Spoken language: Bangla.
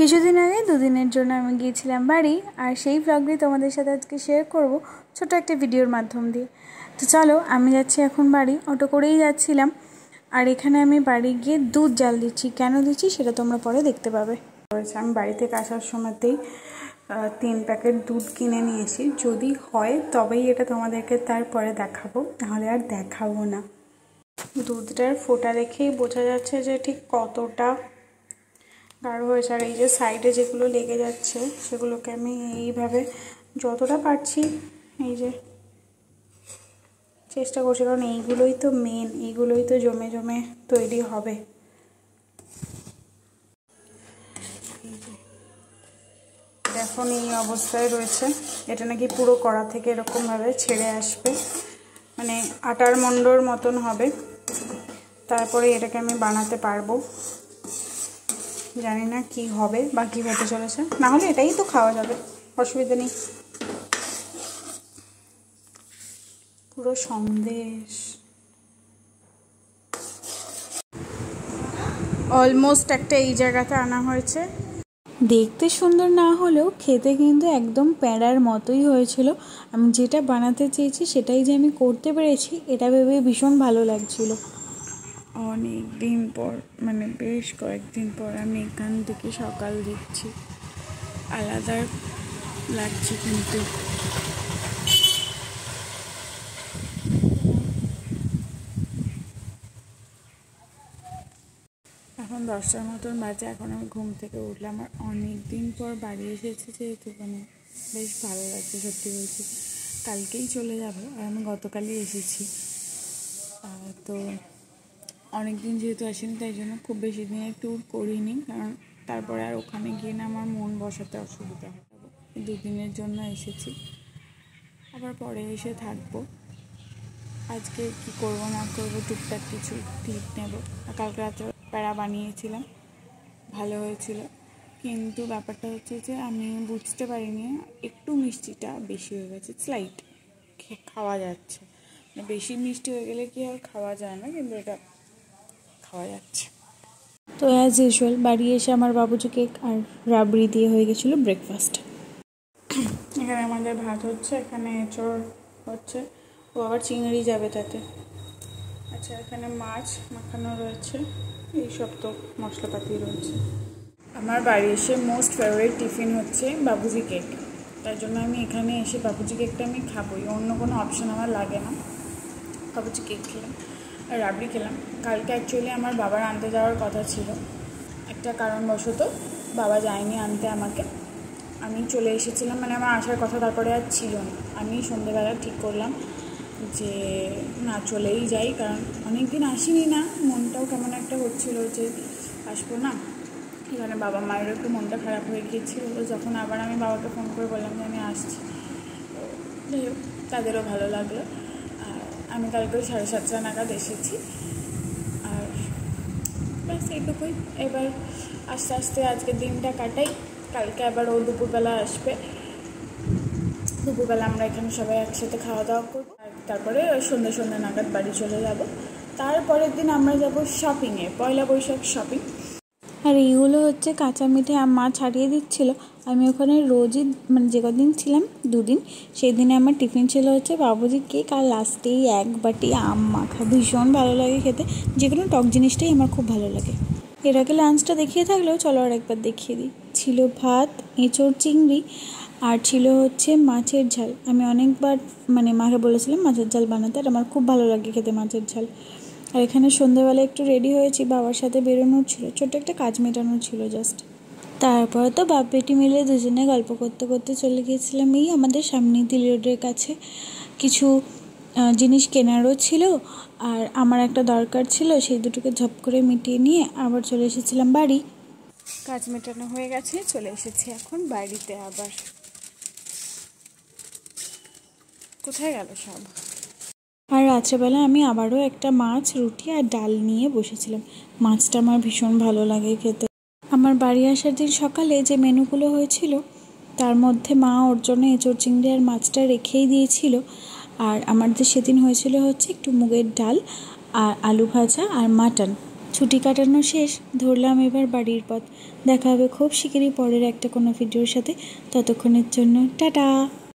কিছুদিন আগে দুদিনের জন্য আমি গিয়েছিলাম বাড়ি, আর সেই ব্লগটি তোমাদের সাথে আজকে শেয়ার করব ছোট একটা ভিডিওর মাধ্যম দিয়ে। তো চলো, আমি যাচ্ছি এখন বাড়ি, অটো করেই যাচ্ছিলাম। আর এখানে আমি বাড়ি গিয়ে দুধ জাল দিচ্ছি। কেন দিচ্ছি সেটা তোমরা পরে দেখতে পাবে। আমি বাড়ি থেকে আসার সময়তেই 3 প্যাকেট দুধ কিনে নিয়েছি। যদি হয় তবেই এটা তোমাদেরকে তারপরে দেখাবো, নাহলে আর দেখাবো না। দুধটার ফোঁটা দেখেই বোঝা যাচ্ছে যে ঠিক কতটা গাঢ় হয়েছে। আর এই যে সাইডে যেগুলো লেগে যাচ্ছে সেগুলোকে আমি এইভাবে যতটা পারছি এই যে চেষ্টা করছি, কারণ এইগুলোই তো মেন, এইগুলোই তো জমে জমে তৈরি হবে। এখন এই অবস্থায় রয়েছে। এটা নাকি পুরো কড়া থেকে এরকমভাবে ছেড়ে আসবে, মানে আটার মণ্ডর মতন হবে। তারপরে এটাকে আমি বানাতে পারবো। জানি না কি হবে বা কী হতে চলেছে, না হলে এটাই তো খাওয়া যাবে, অসুবিধা নেই। পুরো সন্দেশ অলমোস্ট একটা এই জায়গাতে আনা হয়েছে। দেখতে সুন্দর না হলেও খেতে কিন্তু একদম প্যাঁড়ার মতোই হয়েছিল। আমি যেটা বানাতে চেয়েছি সেটাই যে আমি করতে পেরেছি, এটা ভেবে ভীষণ ভালো লাগছিল। অনেক দিন পর, মানে বেশ কয়েকদিন পর আমি এখান থেকে সকাল দিচ্ছি, আলাদা লাগছে কিন্তু। এখন 10টার মতন বাজে। এখন আমি ঘুম থেকে উঠলাম, আর অনেক দিন পর বাড়ি এসেছি যেহেতু মানে বেশ ভালো লাগছে। সত্যি বলছি, কালকেই চলে যাব, আর আমি গতকালই এসেছি। তো অনেক দিন যেহেতু আসিনি, তাই জন্য খুব বেশি দিনের ট্যুর করিনি, কারণ তারপরে আর ওখানে গিয়ে না আমার মন বসাতে অসুবিধা হয়। 2 দিনের জন্য এসেছি, আবার পরে এসে থাকবো। আজকে কি করব না করব টুকটাক কিছু টিপ নেব। কালকে রাতে প্যাড়া বানিয়েছিলাম, ভালো হয়েছিল, কিন্তু ব্যাপারটা হচ্ছে যে আমি বুঝতে পারিনি একটু মিষ্টিটা বেশি হয়ে গেছে। স্লাইট খাওয়া যাচ্ছে, বেশি মিষ্টি হয়ে গেলে কি আর খাওয়া যায় না, কিন্তু এটা খাওয়া যাচ্ছে। তো অ্যাজ ইউজুয়াল বাড়ি এসে আমার বাবুজি কেক আর রাবড়ি দিয়ে হয়ে গেছিলো ব্রেকফাস্ট। এখানে আমাদের ভাত হচ্ছে, এখানে এঁচড় হচ্ছে, ও আবার চিংড়ি যাবে তাতে। আচ্ছা, এখানে মাছ মাখানো রয়েছে, এইসব তো মশলাপাতি রয়েছে। আমার বাড়ি এসে মোস্ট ফেভারিট টিফিন হচ্ছে বাবুজি কেক। তাই জন্য আমি এখানে এসে বাবুজি কেকটা আমি খাবোই, অন্য কোনো অপশান আমার লাগে না। বাবুজি কেক খেলাম আর রাবড়ি খেলাম। কালকে অ্যাকচুয়ালি আমার বাবার আনতে যাওয়ার কথা ছিল, একটা কারণবশত বাবা যায়নি আনতে আমাকে। আমি চলে এসেছিলাম, মানে আমার আসার কথা তারপরে আর ছিল না। আমি সন্ধ্যেবেলা ঠিক করলাম যে না, চলেই যাই, কারণ অনেক দিন আসিনি না, মনটাও কেমন একটা হচ্ছিলো যে আসবো না। এখানে বাবা মায়েরও একটু মনটা খারাপ হয়ে গিয়েছিল। যখন আবার আমি বাবাকে ফোন করে বললাম যে আমি আসছি, যাই হোক তাদেরও ভালো লাগলো। আর আমি কালকে 7:30 নাগাদ এসেছি, আর ব্যাস এইটুকুই। এবার আস্তে আস্তে আজকের দিনটা কাটাই, কালকে আবার ও দুপুরবেলা আসবে। দুপুরবেলা আমরা এখানে সবাই একসাথে খাওয়া দাওয়া করবো, আর তারপরে সন্ধ্যে নাগাদ বাড়ি চলে যাব। তারপরের দিন আমরা যাব শপিংয়ে, 1 বৈশাখ শপিং। আর এইগুলো হচ্ছে কাঁচা মিঠে মা ছাড়িয়ে দিচ্ছিল। আমি ওখানে রোজই, মানে যে কদিন ছিলাম 2 দিন, সেই দিনে আমার টিফিন ছিল হচ্ছে বাবুজি কেক, আর লাস্টেই 1 বাটি আম মাখা। ভীষণ ভালো লাগে খেতে, যে কোনো টক জিনিসটাই আমার খুব ভালো লাগে। এর আগে লাঞ্চটা দেখিয়ে থাকলেও চলো আর একবার দেখিয়ে দিই। ছিল ভাত, এঁচড় চিংড়ি, আর ছিল হচ্ছে মাছের ঝাল। আমি অনেকবার মানে মাকে বলেছিলাম মাছের ঝাল বানাতে, আর আমার খুব ভালো লাগে খেতে মাছের ঝাল। আর এখানে সন্ধ্যেবেলা একটু রেডি হয়েছি, বাবার সাথে বেরোনোর ছিল, ছোট্ট একটা কাজ মেটানোর ছিল জাস্ট। তারপর তো বাপ বেটি মিলে দুজনে গল্প করতে করতে চলে গিয়েছিলাম এই আমাদের সামনে দিল্লি রোডের কাছে। কিছু জিনিস কেনারও ছিল, আর আমার একটা দরকার ছিল, সেই দুটোকে ঝপ করে মিটিয়ে নিয়ে আবার চলে এসেছিলাম বাড়ি। কাজ মেটানো হয়ে গেছে, চলে এসেছি এখন বাড়িতে। আবার কোথায় গেল সব। আর রাত্রেবেলা আমি আবারও একটা মাছ, রুটি আর ডাল নিয়ে বসেছিলাম। মাছটা আমার ভীষণ ভালো লাগে খেতে। আমার বাড়ি আসার দিন সকালে যে মেনুগুলো হয়েছিল তার মধ্যে মা ওর জন্য এঁচড় চিংড়ি আর মাছটা রেখেই দিয়েছিল। আর আমাদের সেদিন হয়েছিল হচ্ছে একটু মুগের ডাল আর আলু ভাজা আর মাটন। ছুটি কাটানো শেষ, ধরলাম এবার বাড়ির পথ। দেখা হবে খুব শিগগিরই পরের একটা কোনো ভিডিওর সাথে। ততক্ষণের জন্য টাটা।